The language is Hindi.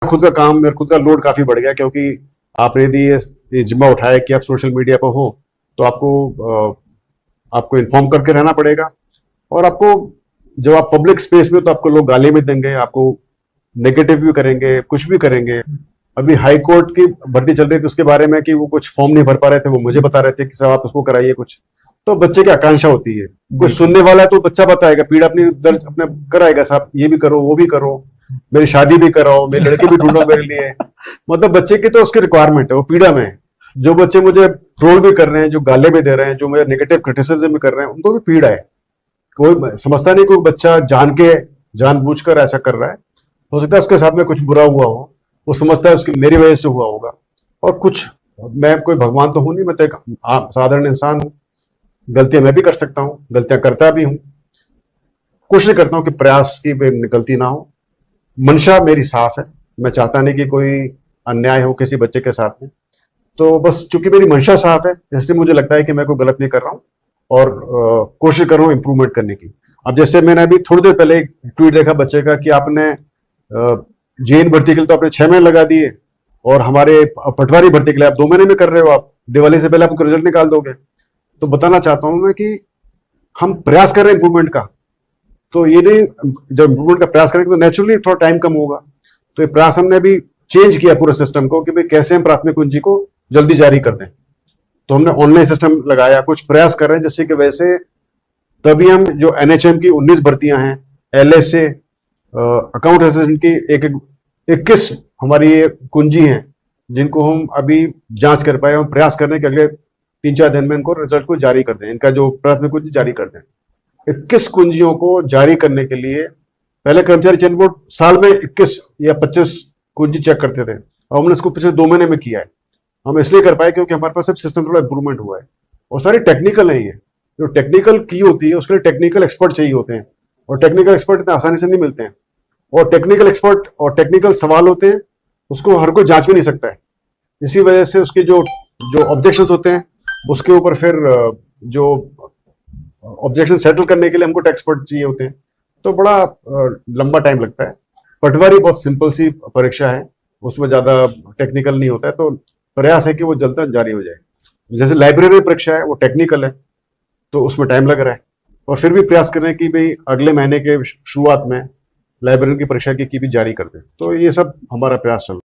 खुद का काम, मेरा खुद का लोड काफी बढ़ गया, क्योंकि आपने यदि ये जिम्मा उठाया कि आप सोशल मीडिया पर हो, तो आपको इन्फॉर्म करके रहना पड़ेगा। और आपको, जब आप पब्लिक स्पेस में, तो आपको लोग गाली भी देंगे, आपको नेगेटिव भी करेंगे, कुछ भी करेंगे। अभी हाई कोर्ट की भर्ती चल रही थी, उसके बारे में कि वो कुछ फॉर्म नहीं भर पा रहे थे, वो मुझे बता रहे थे कि साहब आप उसको कराइए कुछ। तो बच्चे की आकांक्षा होती है, कोई सुनने वाला है तो बच्चा बताएगा, पीड़ा अपनी दर्ज अपने कराएगा, साहब ये भी करो, वो भी करो, मेरी शादी भी कराओ, मेरी लड़की भी ढूंढो मेरे लिए। मतलब बच्चे की तो उसकी रिक्वायरमेंट है, वो पीड़ा में है। जो बच्चे मुझे ट्रोल भी कर रहे हैं, जो गाले भी दे रहे हैं, जो मुझे नेगेटिव क्रिटिसिज्म भी कर रहे हैं, उनको भी पीड़ा है। कोई समझता नहीं, कोई बच्चा जानबूझकर ऐसा कर रहा है। हो सकता है उसके साथ में कुछ बुरा हुआ हो, वो समझता है उसकी मेरी वजह से हुआ होगा। और कुछ, मैं कोई भगवान तो हूं नहीं, मैं तो एक साधारण इंसान हूं। गलतियां मैं भी कर सकता हूं, गलतियां करता भी हूं। कोशिश करता हूं कि प्रयास की गलती ना हो। मंशा मेरी साफ है, मैं चाहता नहीं कि कोई अन्याय हो किसी बच्चे के साथ में। तो बस चूंकि मेरी मंशा साफ है, इसलिए मुझे लगता है कि मैं कोई गलत नहीं कर रहा हूं, और कोशिश कर रहा हूं इंप्रूवमेंट करने की। अब जैसे मैंने अभी थोड़ी देर पहले एक ट्वीट देखा बच्चे का कि आपने जेईई भर्ती के लिए तो आपने 6 महीने लगा दिए, और हमारे पटवारी भर्ती के लिए आप 2 महीने में कर रहे हो, आप दिवाली से पहले आपको रिजल्ट निकाल दोगे। तो बताना चाहता हूं मैं कि हम प्रयास कर रहे हैं इंप्रूवमेंट का, तो ये नहीं, जब इंप्रूवमेंट का प्रयास करेंगे तो नेचुरली थोड़ा टाइम कम होगा। तो ये प्रयास हमने अभी चेंज किया पूरे सिस्टम को, कि भाई कैसे हम प्राथमिक कुंजी को जल्दी जारी कर दें। तो हमने ऑनलाइन सिस्टम लगाया, कुछ प्रयास कर रहे हैं जिससे कि वैसे तभी हम जो एनएचएम की 19 भर्तियां हैं, एलएसए, अकाउंट असिस्टेंट की 21 हमारी ये कुंजी हैं, जिनको हम अभी जांच कर पाए। हम प्रयास कर रहे हैं कि अगले 3-4 दिन में इनको रिजल्ट को जारी कर दें, इनका जो प्राथमिक कुंजी जारी कर दें। 21 कुंजियों को जारी करने के लिए पहले कर्मचारी चयन बोर्ड साल में 21 या 25 कुंजी चेक करते थे, और हमने इसको पिछले 2 महीने में किया है। हम इसलिए कर पाए क्योंकि हमारे पास सब सिस्टम थोड़ा इंप्रूवमेंट हुआ है, और सारी टेक्निकल है। ये जो टेक्निकल की होती है उसके लिए टेक्निकल एक्सपर्ट चाहिए होते हैं, और टेक्निकल एक्सपर्ट इतने आसानी से नहीं मिलते हैं। और टेक्निकल एक्सपर्ट और टेक्निकल सवाल होते हैं, उसको हर कोई जांच भी नहीं सकता है। इसी वजह से उसके जो जो ऑब्जेक्शन होते हैं, उसके ऊपर फिर जो ऑब्जेक्शन सेटल करने के लिए हमको एक्सपर्ट चाहिए होते हैं। तो बड़ा लंबा टाइम लगता है। पटवारी बहुत सिंपल सी परीक्षा है, उसमें ज्यादा टेक्निकल नहीं होता है, तो प्रयास है कि वो जल्द जारी हो जाए। जैसे लाइब्रेरी परीक्षा है, वो टेक्निकल है, तो उसमें टाइम लग रहा है। और फिर भी प्रयास करें कि भाई अगले महीने के शुरुआत में लाइब्रेरी की परीक्षा की भी जारी कर दें। तो ये सब हमारा प्रयास चल रहा है।